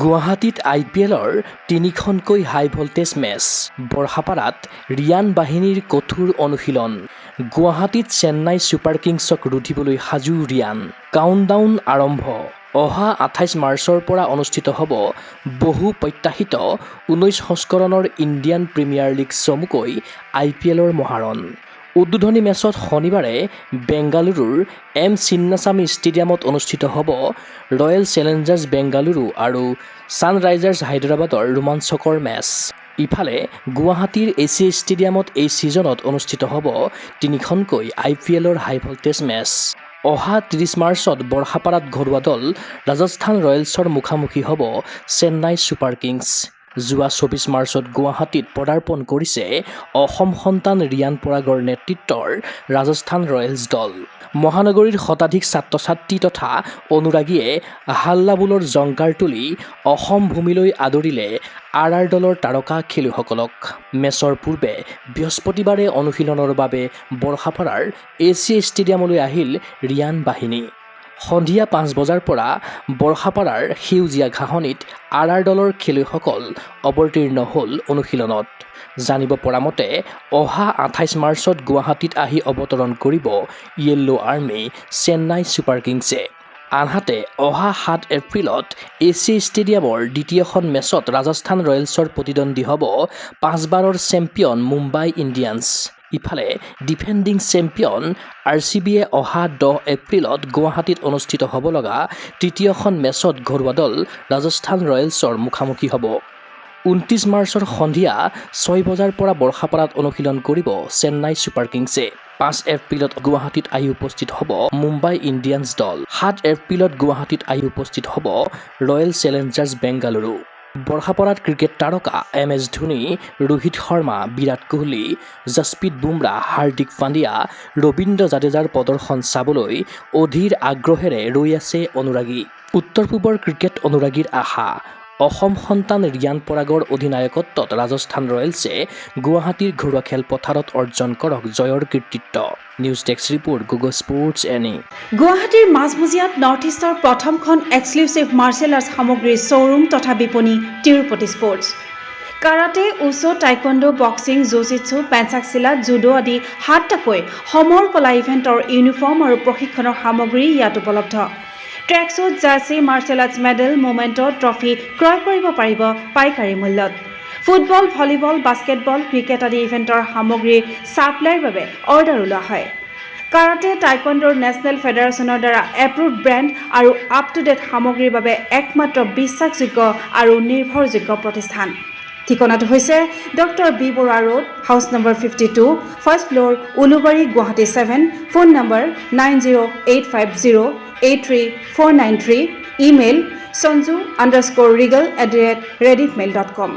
গুৱাহাটীত IPLৰ 3খনকৈ হাই voltage match বৰহাপাৰাত Riyan বাহিনীৰ কঠোৰ অনুশীলন গুৱাহাটীত চেন্নাই ছুপাৰ কিংছক ৰুধিবলৈ সাজু ৰিয়ান কাউণ্টডাউন আৰম্ভ অহা 28 মাৰ্চৰ পৰা অনুষ্ঠিত হ'ব বহু প্ৰত্যাশিত 19 সংস্কৰণৰ ইণ্ডিয়ান প্ৰিমিয়াৰ লীগ চমুকৈ IPLৰ মহাৰণ উদ্বোধনী মেচত শনিবাৰে বেংগালুৰুৰ M চিন্নাস্বামী ষ্টেডিয়ামত অনুষ্ঠিত হ'ব ৰয়েল চেলেঞ্জাৰ্ছ বেংগালুৰু আৰু ছানৰাইজাৰ্ছ হায়দৰাবাদৰ ৰোমাঞ্চকৰ মেচ ইফালে গুৱাহাটীৰ AC ষ্টেডিয়ামত এই ছিজনত অনুষ্ঠিত হ'ব 3খনকৈ IPLৰ হাই ভল্টেজ মেচ অহা 30 মাৰ্চত বৰহাপাৰাত ঘৰুৱা দল ৰাজস্থান ৰয়েলছৰ মুখামুখি হ'ব চেন্নাই ছুপাৰ কিংছ যোৱা 24 মাৰ্চত গুৱাহাটীত পদাৰ্পণ কৰিছে অসম সন্তান ৰিয়ান পৰাগৰ নেতৃত্বৰ ৰাজস্থান ৰয়েলছ দল মহানগৰীৰ শতাধিক ছাত্ৰ-ছাত্ৰী তথা অনুৰাগীয়ে হাল্লাবোলৰ জংকাৰ তুলি অসম ভূমিলৈ আদৰিলে RR দলৰ তাৰকা খেলুৱৈসকলক মেচৰ পূৰ্বে বৃহস্পতিবাৰে অনুশীলনৰ বাবে বৰহাপাৰাৰ AC ষ্টেডিয়ামলৈ আহিল ৰিয়ান বাহিনী সন্ধিয়া 5 বজাৰ পৰা বৰহাপাৰাৰ সেউজীয়া ঘাঁহনিত RR দলৰ খেলুৱৈসকল অৱতীৰ্ণ হ'ল অনুশীলনত জানিব পৰা মতে অহা 28 মাৰ্চত গুৱাহাটীত আহি অৱতৰণ কৰিব য়েল্লো আৰ্মি চেন্নাই ছুপাৰ কিংছে আনহাতে অহা 7 এপ্ৰিলত AC ষ্টেডিয়ামৰ দ্বিতীয়খন মেচত ৰাজস্থান ৰয়েলছৰ প্ৰতিদ্বন্দ্বী হ'ব 5 বাৰৰ চেম্পিয়ন মুম্বাই ইণ্ডিয়ানছ ইফালে ডিফেণ্ডিং চেম্পিয়ন RCBয়ে অহা 10 এপ্ৰিলত গুৱাহাটীত অনুষ্ঠিত হ'ব লগা তৃতীয়খন মেচত ঘৰুৱা দল ৰাজস্থান ৰয়েলছৰ মুখামুখি হ'ব 29 মাৰ্চৰ সন্ধিয়া 6 বজাৰ পৰা বৰহাপাৰাত অনুশীলন কৰিব চেন্নাই ছুপাৰ কিংছে 5 এপ্ৰিলত গুৱাহাটীত আহি উপস্থিত হ'ব মুম্বাই ইণ্ডিয়ানছ দল 7 এপ্ৰিলত গুৱাহাটীত আহি উপস্থিত হ'ব ৰয়েল চেলেঞ্জাৰ্ছ বেংগালুৰু বৰহাপাৰাত ক্ৰিকেট তাৰকা MS ধোনী ৰোহিত শৰ্মা বিৰাট কোহলি জসপ্ৰীত বুমৰাহ হাৰ্দিক পাণ্ডিয়া ৰবীন্দ্ৰ জাদেজাৰ প্ৰদৰ্শন চাবলৈ অধীৰ আগ্ৰহেৰে ৰৈ আছে অনুৰাগী উত্তৰ পূবৰ ক্ৰিকেট অনুৰাগীৰ আশা অসম সন্তান ৰিয়ান পৰাগৰ অধিনায়কত্বত ৰাজস্থান ৰয়েলছে গুৱাহাটীৰ ঘৰুৱা খেলপথাৰত অৰ্জন কৰক জয়ৰ কৃতিত্ব news desk report Google sports এনি গুৱাহাটীৰ মাজমজিয়াত নৰ্থ ইষ্টৰ প্ৰথমখন এক্সক্লুচিভ মাৰ্চেল আৰ্টছ সামগ্ৰীৰ শ্ব'ৰুম তথা বিপণী Tirupati sports karate wushu taekwondo boxing jujitsu pencak silat judo আদি 7টাকৈ সমৰ কলা ইভেণ্টৰ ইউনিফৰ্ম আৰু প্ৰশিক্ষণৰ সামগ্ৰী ইয়াত উপলব্ধ tracksuit jersey martial arts medal memento trophy ক্ৰয় কৰিব পাৰিব পাইকাৰী মূল্যত ফুটবল ভলীবল বাস্কেটবল ক্ৰিকেট আদি ইভেণ্টৰ সামগ্ৰীৰ ছাপ্লাইৰ বাবে অৰ্ডাৰো লোৱা হয় কাৰাটে টাইকোৱাণ্ডোৰ নেশ্যনেল ফেডাৰেশ্যনৰ দ্বাৰা এপ্ৰুভড ব্ৰেণ্ড আৰু আপ টু ডেট সামগ্ৰীৰ বাবে একমাত্ৰ বিশ্বাসযোগ্য আৰু নিৰ্ভৰযোগ্য প্ৰতিষ্ঠান ঠিকনাটো হৈছে doctor B Barua road house number 52 first floor Ulubari Guwahati 7 phone number 9085083493 email sanju_regal@rediffmail.com